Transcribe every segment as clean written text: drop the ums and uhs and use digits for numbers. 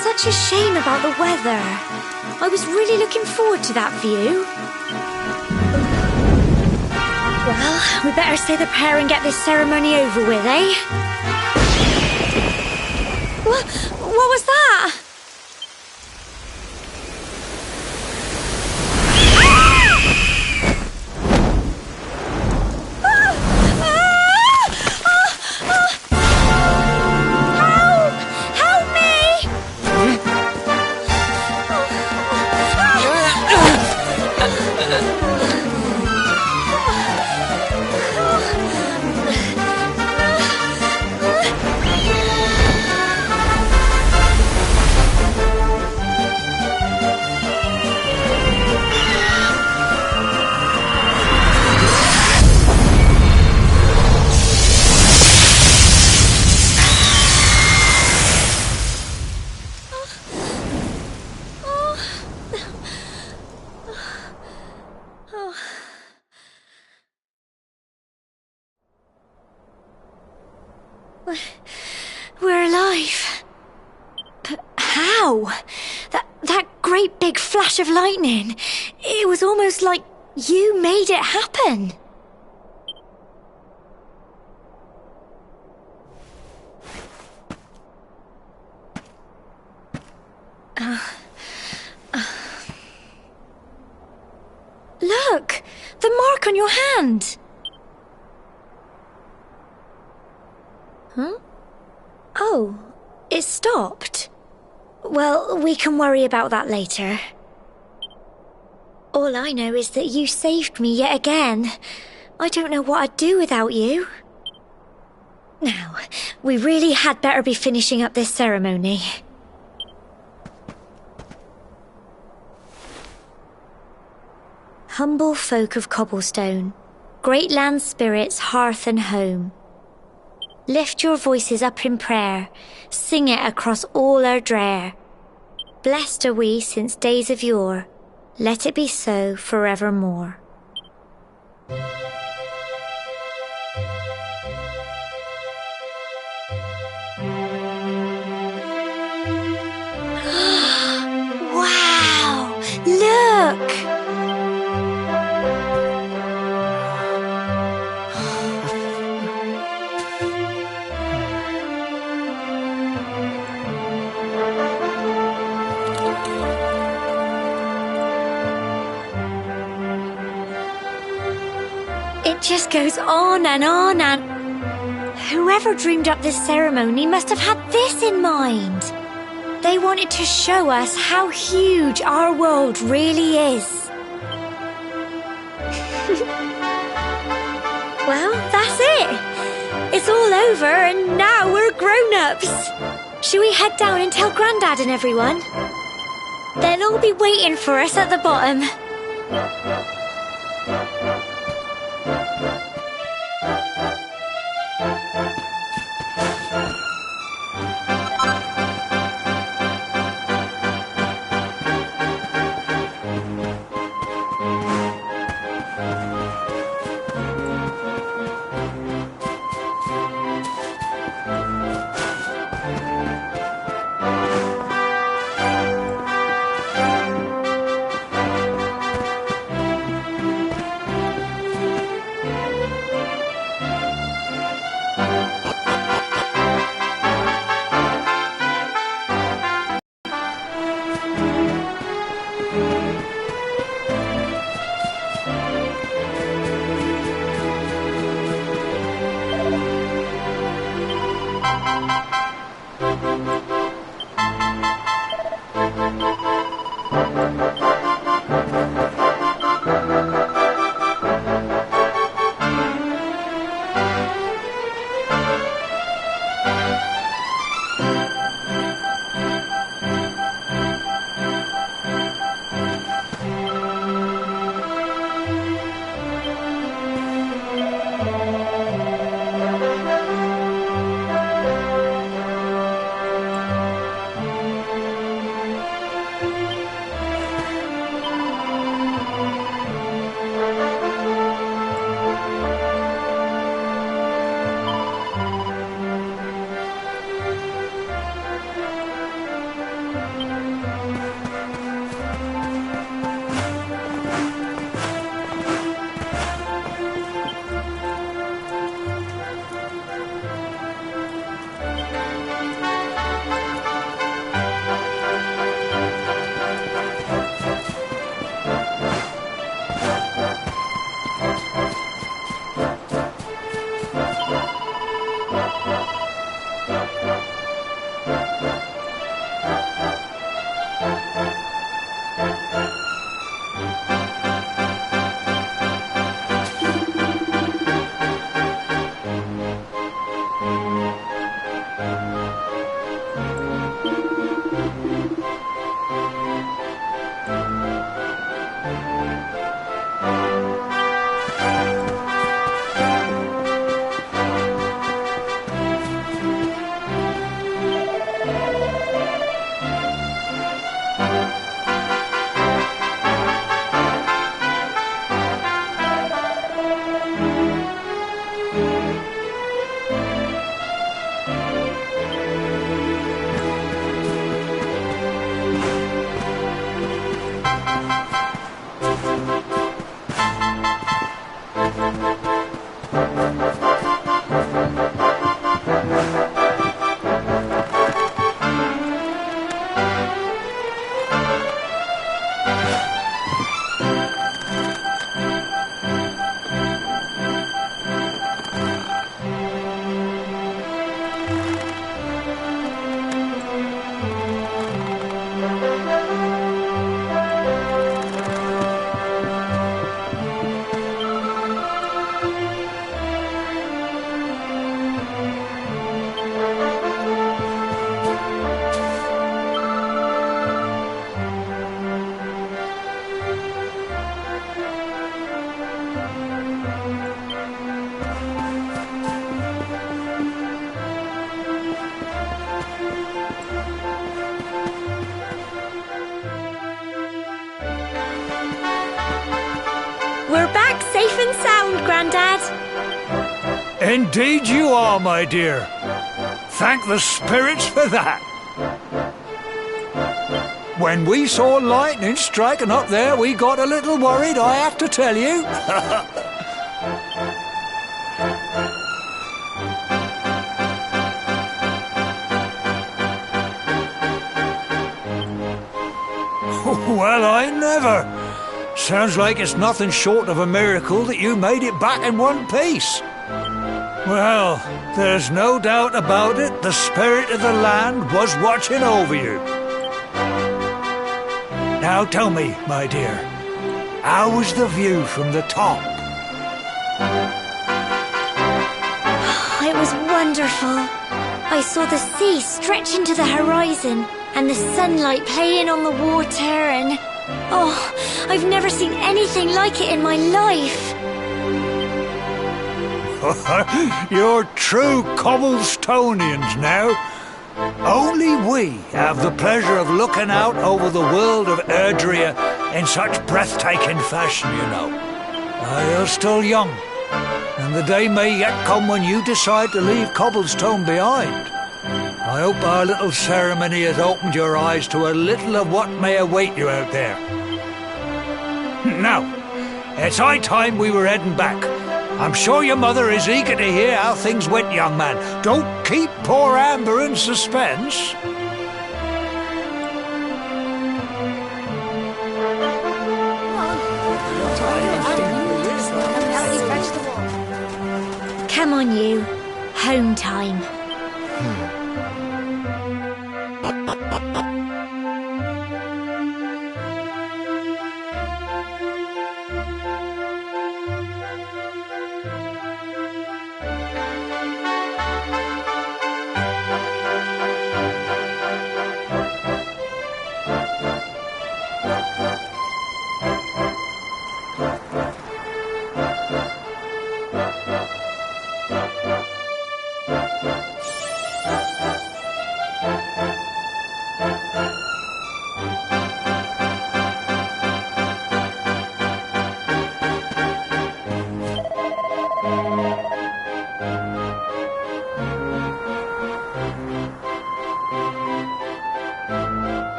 such a shame about the weather. I was really looking forward to that view. Well, we better say the prayer and get this ceremony over with, eh? What was that? We're alive. But how? That great big flash of lightning. It was almost like you made it happen. Look! The mark on your hand! Huh? Oh, it stopped. Well, we can worry about that later. All I know is that you saved me yet again. I don't know what I'd do without you. Now, we really had better be finishing up this ceremony. Humble folk of cobblestone, great land spirits, hearth and home. Lift your voices up in prayer, sing it across all our drear. Blessed are we since days of yore, let it be so forevermore. Wow! Look! It just goes on and whoever dreamed up this ceremony must have had this in mind. They wanted to show us how huge our world really is. Well, that's it. It's all over and now we're grown-ups. Shall we head down and tell Grandad and everyone? They'll all be waiting for us at the bottom. We're back safe and sound, Grandad. Indeed you are, my dear. Thank the spirits for that. When we saw lightning striking up there, we got a little worried, I have to tell you. Well, I never. Sounds like it's nothing short of a miracle that you made it back in one piece. Well, there's no doubt about it, the spirit of the land was watching over you. Now tell me, my dear, how was the view from the top? It was wonderful. I saw the sea stretch into the horizon and the sunlight playing on the water and... Oh, I've never seen anything like it in my life. You're true Cobblestonians now. Only we have the pleasure of looking out over the world of Erdrea in such breathtaking fashion, you know. You're still young, and the day may yet come when you decide to leave Cobblestone behind. I hope our little ceremony has opened your eyes to a little of what may await you out there. Now, it's high time we were heading back. I'm sure your mother is eager to hear how things went, young man. Don't keep poor Amber in suspense. Come on, you. Home time.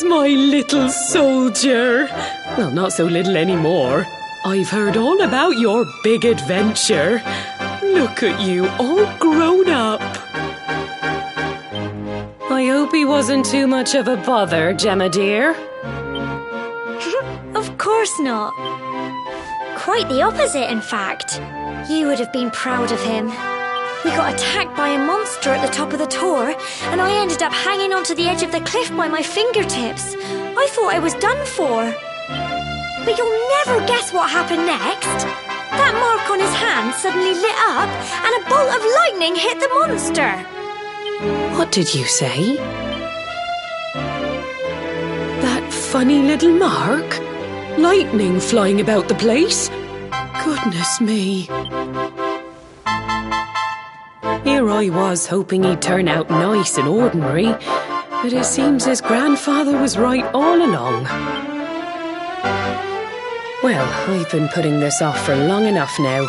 There's my little soldier. Well, not so little anymore. I've heard all about your big adventure. Look at you, all grown up. I hope he wasn't too much of a bother, Gemma dear. Of course not. Quite the opposite, in fact. You would have been proud of him. We got attacked by a monster at the top of the tor, and I ended up hanging onto the edge of the cliff by my fingertips. I thought I was done for. But you'll never guess what happened next. That mark on his hand suddenly lit up, and a bolt of lightning hit the monster. What did you say? That funny little mark? Lightning flying about the place? Goodness me. Here I was hoping he'd turn out nice and ordinary, but it seems his grandfather was right all along. Well, I've been putting this off for long enough now.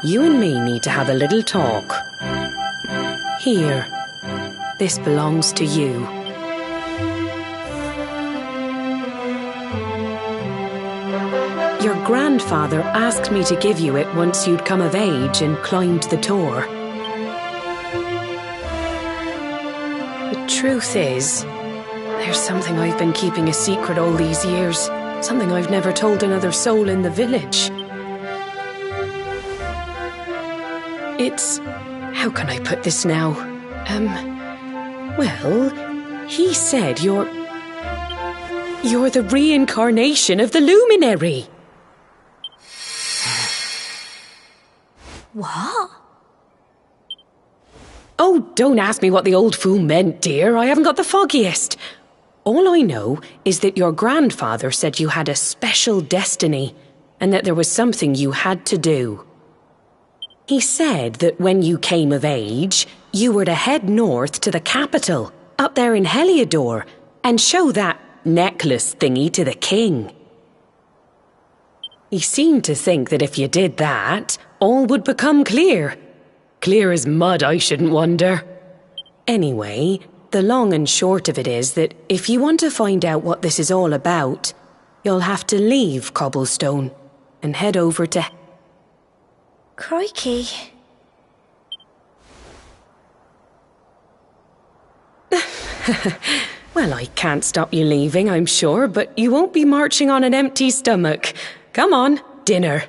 You and me need to have a little talk. Here, this belongs to you. Your grandfather asked me to give you it once you'd come of age and climbed the tor. The truth is, there's something I've been keeping a secret all these years. Something I've never told another soul in the village. It's... how can I put this now? Well, he said you're the reincarnation of the luminary. What? Oh, don't ask me what the old fool meant, dear. I haven't got the foggiest. All I know is that your grandfather said you had a special destiny and that there was something you had to do. He said that when you came of age, you were to head north to the capital, up there in Heliodor, and show that necklace thingy to the king. He seemed to think that if you did that, all would become clear. Clear as mud, I shouldn't wonder. Anyway, the long and short of it is that if you want to find out what this is all about, you'll have to leave Cobblestone and head over to... Crikey. Well, I can't stop you leaving, I'm sure, but you won't be marching on an empty stomach. Come on, dinner.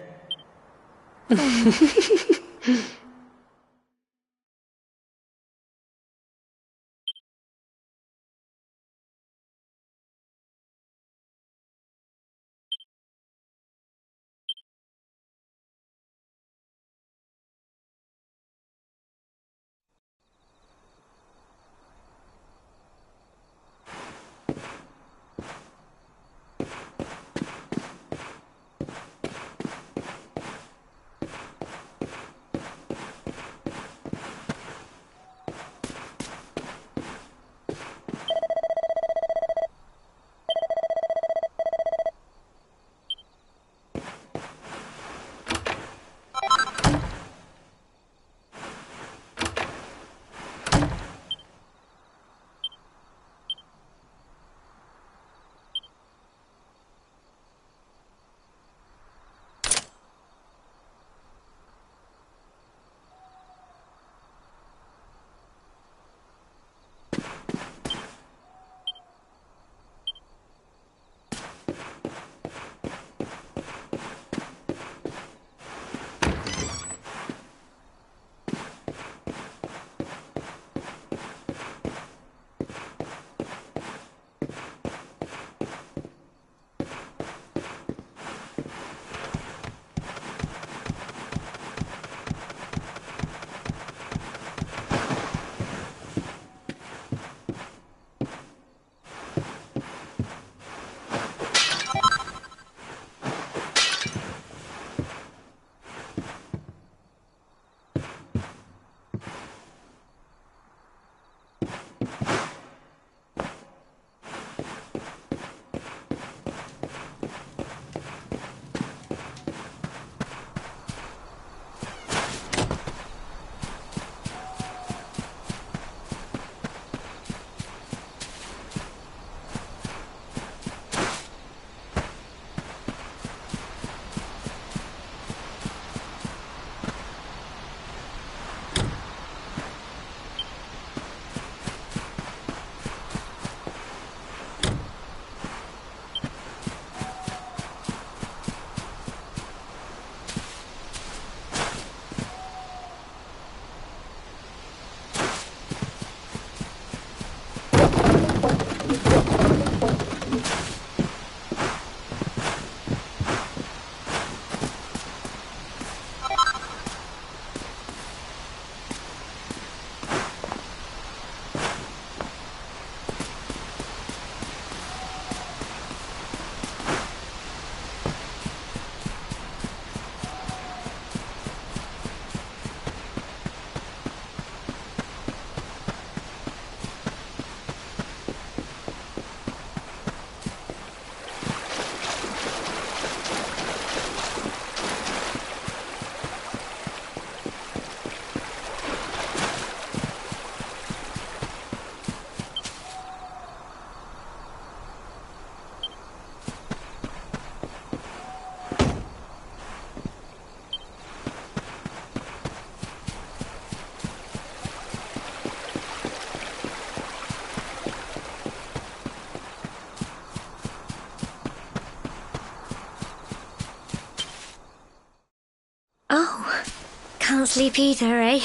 Can't sleep either, eh?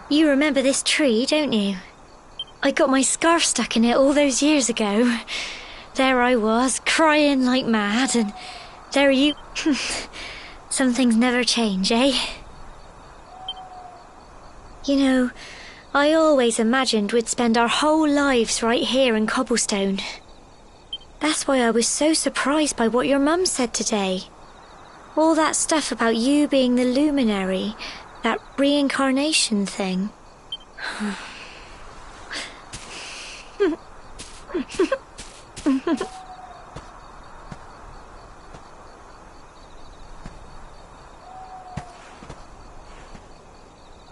You remember this tree, don't you? I got my scarf stuck in it all those years ago. There I was, crying like mad, and there you... Some things never change, eh? You know, I always imagined we'd spend our whole lives right here in Cobblestone. That's why I was so surprised by what your mum said today. All that stuff about you being the luminary, that reincarnation thing.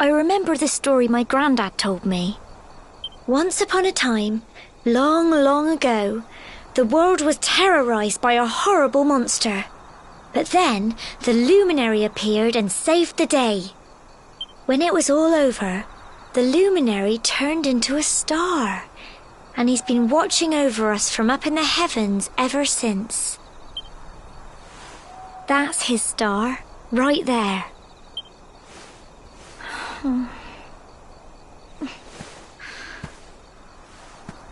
I remember the story my granddad told me. Once upon a time, long, long ago, the world was terrorized by a horrible monster. But then, the luminary appeared and saved the day. When it was all over, the luminary turned into a star, and he's been watching over us from up in the heavens ever since. That's his star, right there.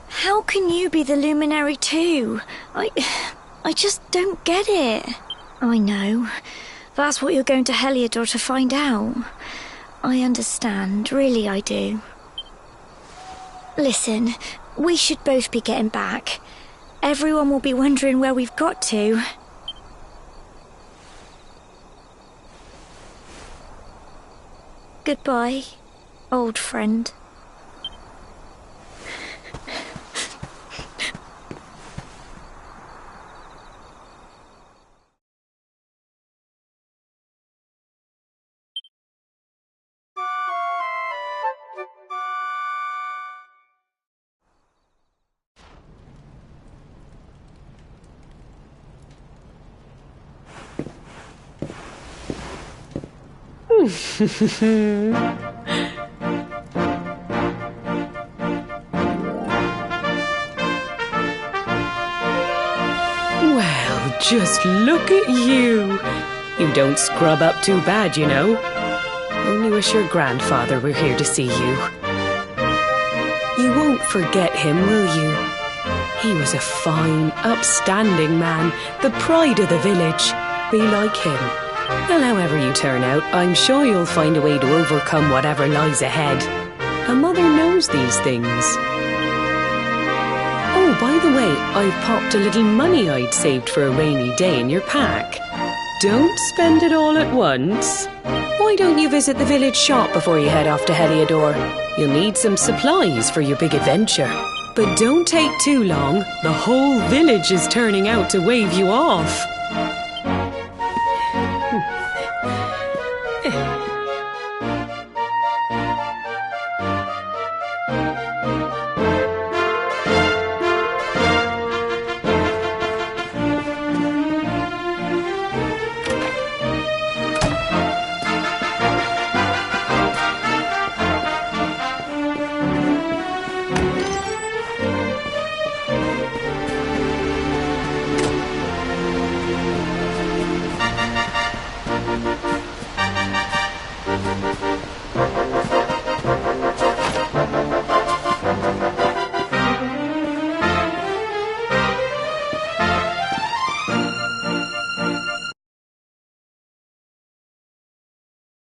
How can you be the luminary too? I just don't get it. I know. That's what you're going to Heliodor to find out. I understand, really I do. Listen, we should both be getting back. Everyone will be wondering where we've got to. Goodbye, old friend. Well, just look at you. You don't scrub up too bad, you know. Only wish your grandfather were here to see you. You won't forget him, will you? He was a fine, upstanding man, the pride of the village. Be like him. Well, however you turn out, I'm sure you'll find a way to overcome whatever lies ahead. A mother knows these things. Oh, by the way, I've popped a little money I'd saved for a rainy day in your pack. Don't spend it all at once. Why don't you visit the village shop before you head off to Heliodor? You'll need some supplies for your big adventure. But don't take too long. The whole village is turning out to wave you off.